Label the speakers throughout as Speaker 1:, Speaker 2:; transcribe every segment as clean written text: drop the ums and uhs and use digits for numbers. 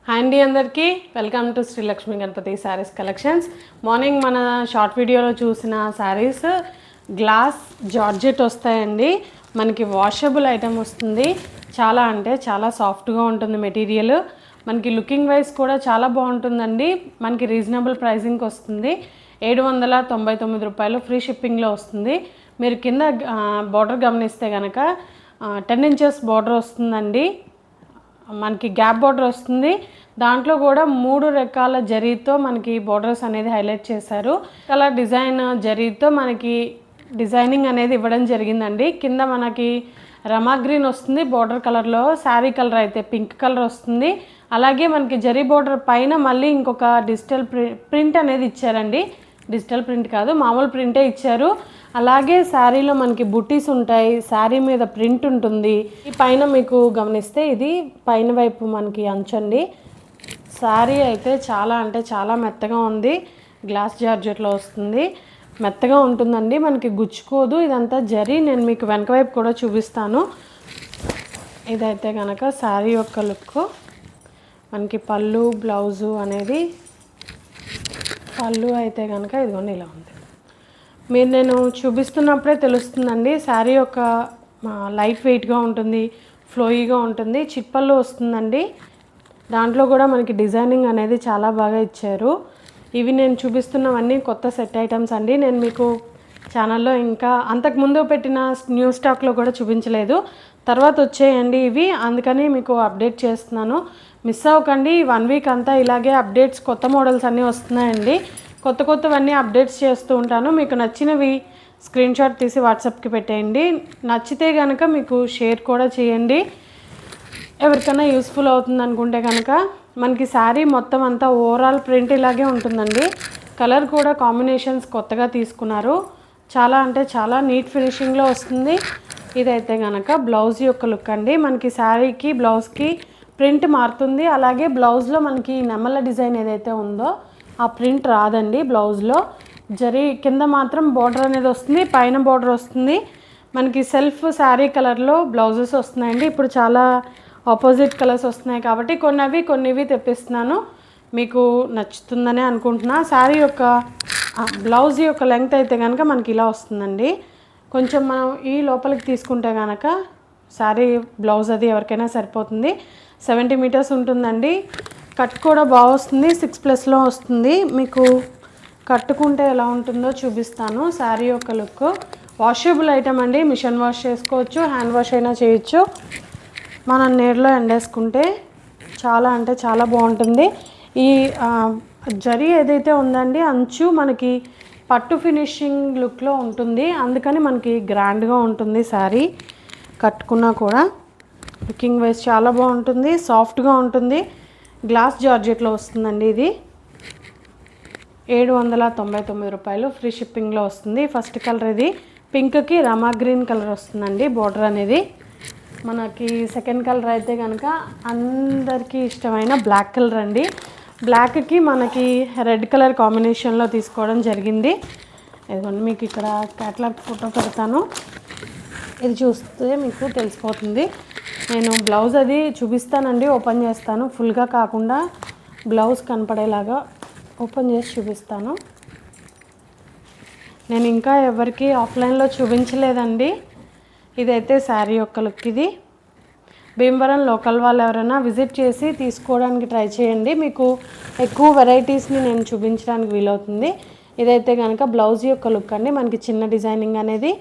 Speaker 1: Hi అండి అందరికీ welcome to Shri Lakshmi Ganapathi sarees collections. Morning మన షార్ట్ వీడియోలో చూసిన శారీస్ గ్లాస్ జార్జెట్ వస్తాయండి. మనకి వాషబుల్ ఐటమ్ వస్తుంది. చాలా అంటే చాలా సాఫ్ట్గా ఉంటుంది మెటీరియల్. మనకి లుకింగ్ వైజ్ కూడా చాలా బాగుంటుందండి. మనకి రీజనబుల్ ప్రైసింగ్కి వస్తుంది. 799 రూపాయలు ఫ్రీ షిప్పింగ్లో వస్తుంది. మీరు కింద బార్డర్ గమనిస్తే కనుక 10 ఇంచెస్ బార్డర్ వస్తుందండి. మనకి గ్యాప్ బార్డర్ వస్తుంది. దాంట్లో కూడా 3 రకాల జరీతో మనకి బార్డర్స్ అనేది హైలైట్ చేశారు. కలర్ డిజైన్ జరీతో మనకి డిజైనింగ్ అనేది ఇవ్వడం జరిగిందండి. కింద మనకి రమా గ్రీన్ వస్తుంది బార్డర్ కలర్లో, శారీ కలర్ అయితే పింక్ కలర్ వస్తుంది. అలాగే మనకి జరీ బార్డర్ పైన మళ్ళీ ఇంకొక డిజిటల్ ప్రింట్ అనేది ఇచ్చారండి. డిజిటల్ ప్రింట్ కాదు, మామూలు ప్రింటే ఇచ్చారు. అలాగే శారీలో మనకి బుట్టీస్ ఉంటాయి, శారీ మీద ప్రింట్ ఉంటుంది. ఈ పైన మీకు గమనిస్తే ఇది పైన వైపు మనకి అంచండి. శారీ అయితే చాలా అంటే చాలా మెత్తగా ఉంది. గ్లాస్ జార్జెట్లో వస్తుంది, మెత్తగా ఉంటుందండి, మనకి గుచ్చుకోదు. ఇదంతా జరీ. నేను మీకు వెనక వైపు కూడా చూపిస్తాను. ఇదైతే కనుక శారీ యొక్క లుక్. మనకి పళ్ళు బ్లౌజు అనేది, పళ్ళు అయితే కనుక ఇదిగోండి ఇలా ఉంది. మీరు నేను చూపిస్తున్నప్పుడే తెలుస్తుందండి. శారీ యొక్క లైట్ వెయిట్గా ఉంటుంది, ఫ్లోయీగా ఉంటుంది. చిట్పళ్ళు వస్తుందండి. దాంట్లో కూడా మనకి డిజైనింగ్ అనేది చాలా బాగా ఇచ్చారు. ఇవి నేను చూపిస్తున్నవన్నీ కొత్త సెట్ ఐటమ్స్ అండి. నేను మీకు ఛానల్లో ఇంకా అంతకుముందు పెట్టిన న్యూ స్టాక్లో కూడా చూపించలేదు, తర్వాత వచ్చేయండి ఇవి. అందుకని మీకు అప్డేట్ చేస్తున్నాను. మిస్ అవ్వకండి. 1 వీక్ అంతా ఇలాగే అప్డేట్స్, కొత్త మోడల్స్ అన్నీ వస్తున్నాయండి. కొత్తవన్నీ అప్డేట్స్ చేస్తూ ఉంటాను. మీకు నచ్చినవి స్క్రీన్ షాట్ తీసి వాట్సాప్కి పెట్టేయండి. నచ్చితే కనుక మీకు షేర్ కూడా చేయండి. ఎవరికైనా యూస్ఫుల్ అవుతుంది అనుకుంటే కనుక. మనకి శారీ మొత్తం అంతా ఓవరాల్ ప్రింట్ ఇలాగే ఉంటుందండి. కలర్ కూడా కాంబినేషన్స్ కొత్తగా తీసుకున్నారు. చాలా అంటే చాలా నీట్ ఫినిషింగ్లో వస్తుంది. ఇదైతే కనుక బ్లౌజ్ యొక్క లుక్ అండి. మనకి శారీకి బ్లౌజ్కి ప్రింట్ మారుతుంది. అలాగే బ్లౌజ్లో మనకి నెమల డిజైన్ ఏదైతే ఉందో ఆ ప్రింట్ రాదండి బ్లౌజ్లో. జరీ కింద మాత్రం బార్డర్ అనేది వస్తుంది, పైన బార్డర్ వస్తుంది. మనకి సెల్ఫ్ శారీ కలర్లో బ్లౌజెస్ వస్తున్నాయండి. ఇప్పుడు చాలా ఆపోజిట్ కలర్స్ వస్తున్నాయి కాబట్టి కొన్ని తెప్పిస్తున్నాను. మీకు నచ్చుతుందనే అనుకుంటున్నా. శారీ యొక్క బ్లౌజ్ యొక్క లెంగ్త్ అయితే కనుక మనకి ఇలా వస్తుందండి. కొంచెం మనం ఈ లోపలికి తీసుకుంటే కనుక శారీ బ్లౌజ్ అది ఎవరికైనా సరిపోతుంది. 70 మీటర్స్ ఉంటుందండి. కట్ కూడా బాగా వస్తుంది, 6+లో వస్తుంది. మీకు కట్టుకుంటే ఎలా ఉంటుందో చూపిస్తాను. శారీ యొక్క లుక్. వాషబుల్ ఐటమ్ అండి. మిషన్ వాష్ చేసుకోవచ్చు, హ్యాండ్ వాష్ అయినా చేయొచ్చు. మనం నీళ్ళలో ఎండేసుకుంటే చాలా అంటే చాలా బాగుంటుంది. ఈ జరీ ఏదైతే ఉందండి అంచు మనకి పట్టు ఫినిషింగ్ లుక్లో ఉంటుంది. అందుకని మనకి గ్రాండ్గా ఉంటుంది శారీ. కట్టుకున్నా కూడా లుకింగ్ వైజ్ చాలా బాగుంటుంది, సాఫ్ట్గా ఉంటుంది. గ్లాస్ జార్జెట్లో వస్తుందండి. ఇది 799 రూపాయలు ఫ్రీ షిప్పింగ్లో వస్తుంది. ఫస్ట్ కలర్ ఇది పింక్కి రమా గ్రీన్ కలర్ వస్తుందండి బార్డర్ అనేది. మనకి సెకండ్ కలర్ అయితే కనుక అందరికీ ఇష్టమైన బ్లాక్ కలర్ అండి. బ్లాక్కి మనకి రెడ్ కలర్ కాంబినేషన్లో తీసుకోవడం జరిగింది. ఇదిగోండి మీకు ఇక్కడ క్యాటలాగ్ ఫోటో పెడతాను, ఇది చూస్తే మీకు తెలిసిపోతుంది. నేను బ్లౌజ్ అది చూపిస్తానండి, ఓపెన్ చేస్తాను. ఫుల్గా కాకుండా బ్లౌజ్ కనపడేలాగా ఓపెన్ చేసి చూపిస్తాను. నేను ఇంకా ఎవరికి ఆఫ్లైన్లో చూపించలేదండి. ఇదైతే శారీ యొక్క లుక్. ఇది భీమవరం లోకల్ వాళ్ళు ఎవరైనా విజిట్ చేసి తీసుకోవడానికి ట్రై చేయండి. మీకు ఎక్కువ వెరైటీస్ని నేను చూపించడానికి వీలవుతుంది. ఇదైతే కనుక బ్లౌజ్ యొక్క లుక్ అండి. మనకి చిన్న డిజైనింగ్ అనేది,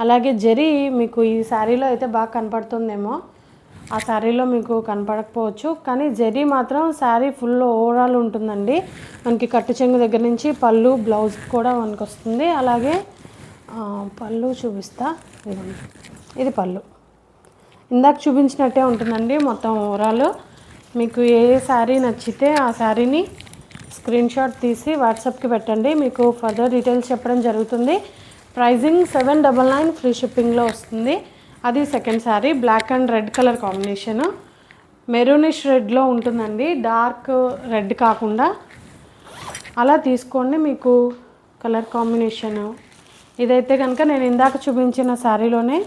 Speaker 1: అలాగే జరీ మీకు ఈ శారీలో అయితే బాగా కనపడుతుందేమో, ఆ శారీలో మీకు కనపడకపోవచ్చు, కానీ జరీ మాత్రం శారీ ఫుల్ ఓవరాల్ ఉంటుందండి. మనకి కట్టు చెంగు దగ్గర నుంచి పళ్ళు బ్లౌజ్ కూడా మనకు వస్తుంది. అలాగే పళ్ళు చూపిస్తా. ఇది పళ్ళు ఇందాక చూపించినట్టే ఉంటుందండి మొత్తం ఓవరాల్. మీకు ఏ శారీ నచ్చితే ఆ శారీని స్క్రీన్ షాట్ తీసి వాట్సాప్కి పెట్టండి. మీకు ఫర్దర్ డీటెయిల్స్ చెప్పడం జరుగుతుంది. ప్రైజింగ్ 799 ఫ్రీ షిప్పింగ్లో వస్తుంది. అది second sari. Black and red colour combination, maroonish రెడ్లో ఉంటుందండి, డార్క్ రెడ్ కాకుండా. అలా తీసుకోండి మీకు కలర్ కాంబినేషను. ఇదైతే కనుక నేను ఇందాక చూపించిన శారీలోనే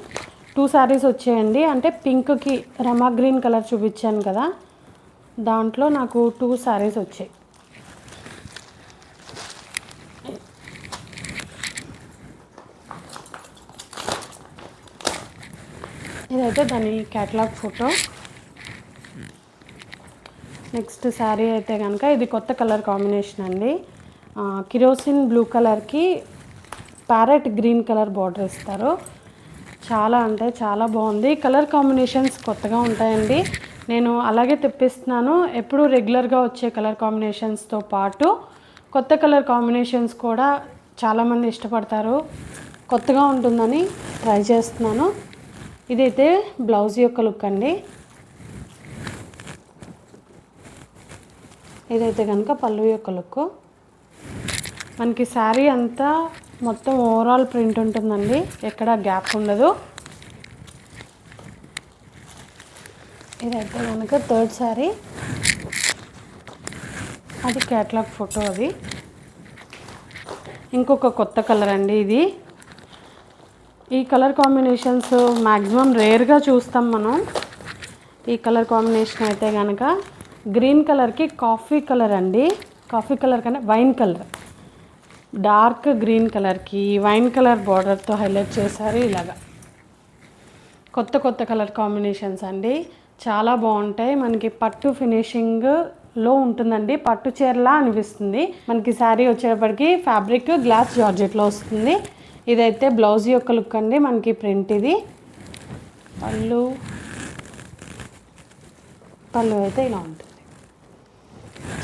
Speaker 1: 2 శారీస్ వచ్చాయండి. అంటే పింక్కి రమా గ్రీన్ కలర్ చూపించాను కదా, దాంట్లో నాకు 2 శారీస్ వచ్చాయి. ఇదైతే దాని క్యాటలాగ్ ఫోటో. నెక్స్ట్ శారీ అయితే కనుక ఇది కొత్త కలర్ కాంబినేషన్ అండి. కిరోసిన్ బ్లూ కలర్కి ప్యారెట్ గ్రీన్ కలర్ బార్డర్ ఇస్తారు. చాలా అంటే చాలా బాగుంది. కలర్ కాంబినేషన్స్ కొత్తగా ఉంటాయండి. నేను అలాగే తెప్పిస్తున్నాను. ఎప్పుడు రెగ్యులర్గా వచ్చే కలర్ కాంబినేషన్స్తో పాటు కొత్త కలర్ కాంబినేషన్స్ కూడా చాలామంది ఇష్టపడతారు. కొత్తగా ఉంటుందని ట్రై చేస్తున్నాను. ఇదైతే బ్లౌజ్ యొక్క లుక్ అండి. ఇదైతే కనుక పళ్ళు యొక్క లుక్. మనకి శారీ అంతా మొత్తం ఓవరాల్ ప్రింట్ ఉంటుందండి, ఎక్కడ గ్యాప్ ఉండదు. ఇదైతే కనుక థర్డ్ శారీ. అది క్యాటలాగ్ ఫోటో. అది ఇంకొక కొత్త కలర్ అండి. ఇది ఈ కలర్ కాంబినేషన్స్ మ్యాక్సిమం రేర్గా చూస్తాం మనం. ఈ కలర్ కాంబినేషన్ అయితే కనుక గ్రీన్ కలర్కి కాఫీ కలర్ అండి. కాఫీ కలర్ కన్నా వైన్ కలర్, డార్క్ గ్రీన్ కలర్కి వైన్ కలర్ బార్డర్తో హైలైట్ చేశారు. ఇలాగా కొత్త కొత్త కలర్ కాంబినేషన్స్ అండి, చాలా బాగుంటాయి. మనకి పట్టు ఫినిషింగ్లో ఉంటుందండి, పట్టు చీరలా అనిపిస్తుంది. మనకి శారీ వచ్చేటప్పటికి ఫ్యాబ్రిక్ గ్లాస్ జార్జెట్లో వస్తుంది. ఇదైతే బ్లౌజ్ యొక్క లుక్ అండి. మనకి ప్రింట్ ఇది. పళ్ళు అయితే ఇలా ఉంటుంది.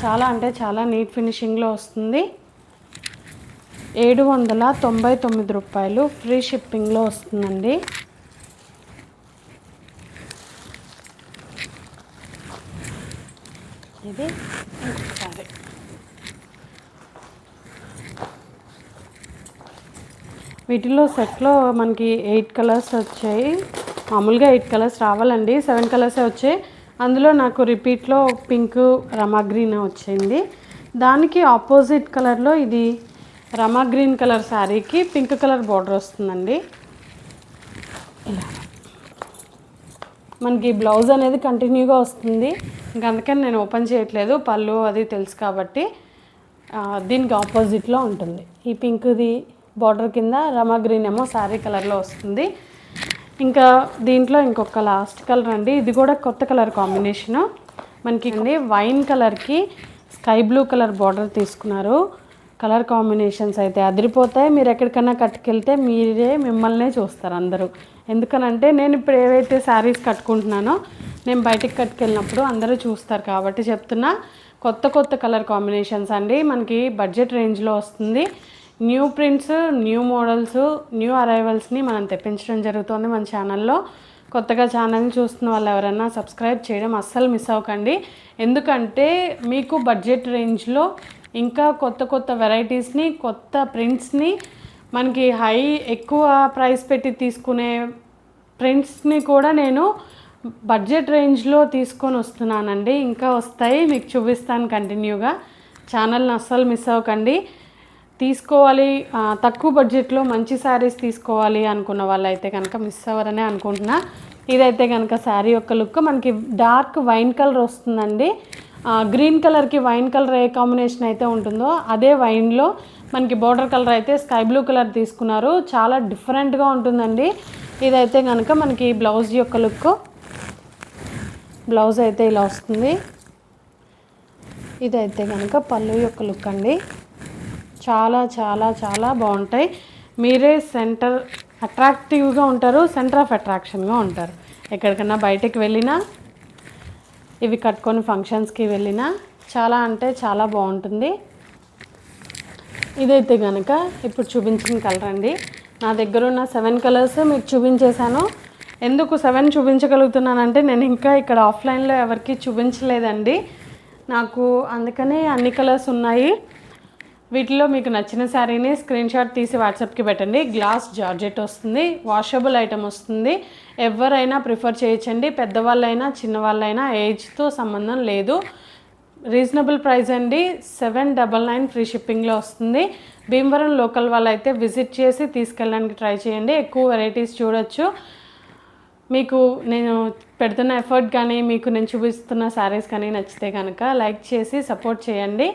Speaker 1: చాలా అంటే చాలా నీట్ ఫినిషింగ్లో వస్తుంది. 799 రూపాయలు ఫ్రీ షిప్పింగ్లో వస్తుందండి. ఇది ఇంకొకసారి వీటిలో సెట్లో మనకి 8 కలర్స్ వచ్చాయి. మామూలుగా 8 కలర్స్ రావాలండి, 7 కలర్సే వచ్చాయి. అందులో నాకు రిపీట్లో పింక్ రమా గ్రీన్ వచ్చింది. దానికి ఆపోజిట్ కలర్లో ఇది రమా గ్రీన్ కలర్ శారీకి పింక్ కలర్ బార్డర్ వస్తుందండి. ఇలా మనకి బ్లౌజ్ అనేది కంటిన్యూగా వస్తుంది. ఇంకా అందుకని నేను ఓపెన్ చేయట్లేదు, పళ్ళు అది తెలుసు కాబట్టి. దీనికి ఆపోజిట్లో ఉంటుంది. ఈ పింక్ది బార్డర్ కింద రమా గ్రీన్ ఏమో శారీ కలర్లో వస్తుంది. ఇంకా దీంట్లో ఇంకొక లాస్ట్ కలర్ అండి. ఇది కూడా కొత్త కలర్ కాంబినేషను. మనకి వైన్ కలర్కి స్కై బ్లూ కలర్ బార్డర్ తీసుకున్నారు. కలర్ కాంబినేషన్స్ అయితే అదిరిపోతాయి. మీరు ఎక్కడికైనా కట్టుకెళ్తే మిమ్మల్నే చూస్తారు అందరూ. ఎందుకనంటే నేను ఇప్పుడు ఏవైతే శారీస్ కట్టుకుంటున్నానో నేను బయటికి కట్టుకెళ్ళినప్పుడు అందరూ చూస్తారు కాబట్టి చెప్తున్నా. కొత్త కొత్త కలర్ కాంబినేషన్స్ అండి. మనకి బడ్జెట్ రేంజ్లో వస్తుంది. New prints, new models, new అరైవల్స్ని మనం తెప్పించడం జరుగుతుంది మన ఛానల్లో. కొత్తగా ఛానల్ని చూస్తున్న వాళ్ళు ఎవరైనా సబ్స్క్రైబ్ చేయడం అస్సలు మిస్ అవ్వకండి. ఎందుకంటే మీకు బడ్జెట్ రేంజ్లో ఇంకా కొత్త కొత్త వెరైటీస్ని, కొత్త ప్రింట్స్ని, మనకి ఎక్కువ ప్రైస్ పెట్టి తీసుకునే ప్రింట్స్ని కూడా నేను బడ్జెట్ రేంజ్లో తీసుకొని వస్తున్నానండి. ఇంకా వస్తాయి, మీకు చూపిస్తాను కంటిన్యూగా. ఛానల్ని అస్సలు మిస్ అవ్వకండి. తీసుకోవాలి, తక్కువ బడ్జెట్లో మంచి శారీస్ తీసుకోవాలి అనుకున్న వాళ్ళైతే కనుక మిస్ అవ్వరనే అనుకుంటున్నా. ఇదైతే కనుక శారీ యొక్క లుక్. మనకి డార్క్ వైన్ కలర్ వస్తుందండి. గ్రీన్ కలర్కి వైన్ కలర్ ఏ కాంబినేషన్ అయితే ఉంటుందో అదే వైన్లో మనకి బార్డర్ కలర్ అయితే స్కై బ్లూ కలర్ తీసుకున్నారు. చాలా డిఫరెంట్గా ఉంటుందండి. ఇదైతే కనుక మనకి బ్లౌజ్ యొక్క లుక్. బ్లౌజ్ అయితే ఇలా వస్తుంది. ఇదైతే కనుక పళ్ళు యొక్క లుక్ అండి. చాలా చాలా చాలా బాగుంటాయి. మీరే అట్రాక్టివ్గా ఉంటారు, సెంటర్ ఆఫ్ అట్రాక్షన్గా ఉంటారు. ఎక్కడికన్నా బయటకు వెళ్ళినా, ఇవి కట్టుకొని ఫంక్షన్స్కి వెళ్ళినా చాలా అంటే చాలా బాగుంటుంది. ఇదైతే కనుక ఇప్పుడు చూపించిన కలర్ అండి. నా దగ్గర ఉన్న 7 కలర్స్ మీకు చూపించేశాను. ఎందుకు 7 చూపించగలుగుతున్నానంటే నేను ఇంకా ఇక్కడ ఆఫ్లైన్లో ఎవరికి చూపించలేదండి నాకు, అందుకనే అన్ని కలర్స్ ఉన్నాయి. వీటిలో మీకు నచ్చిన శారీని స్క్రీన్ షాట్ తీసి వాట్సాప్కి పెట్టండి. గ్లాస్ జార్జెట్ వస్తుంది, వాషబుల్ ఐటమ్ వస్తుంది. ఎవరైనా ప్రిఫర్ చేయొచ్చండి, పెద్దవాళ్ళైనా చిన్నవాళ్ళైనా, ఏజ్తో సంబంధం లేదు. రీజనబుల్ ప్రైస్ అండి. 799 ఫ్రీ షిప్పింగ్లో వస్తుంది. భీమవరం లోకల్ వాళ్ళైతే విజిట్ చేసి తీసుకెళ్ళడానికి ట్రై చేయండి. ఎక్కువ వెరైటీస్ చూడొచ్చు. మీకు నేను పెడుతున్న ఎఫర్ట్ కానీ మీకు నేను చూపిస్తున్న శారీస్ కానీ నచ్చితే కనుక లైక్ చేసి సపోర్ట్ చేయండి.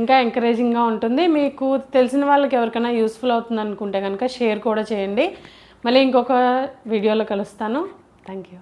Speaker 1: ఇంకా ఎంకరేజింగ్గా ఉంటుంది. మీకు తెలిసిన వాళ్ళకి ఎవరికైనా యూస్ఫుల్ అవుతుంది అనుకుంటే కనుక షేర్ కూడా చేయండి. మళ్ళీ ఇంకొక వీడియోలో కలుస్తాను. Thank you.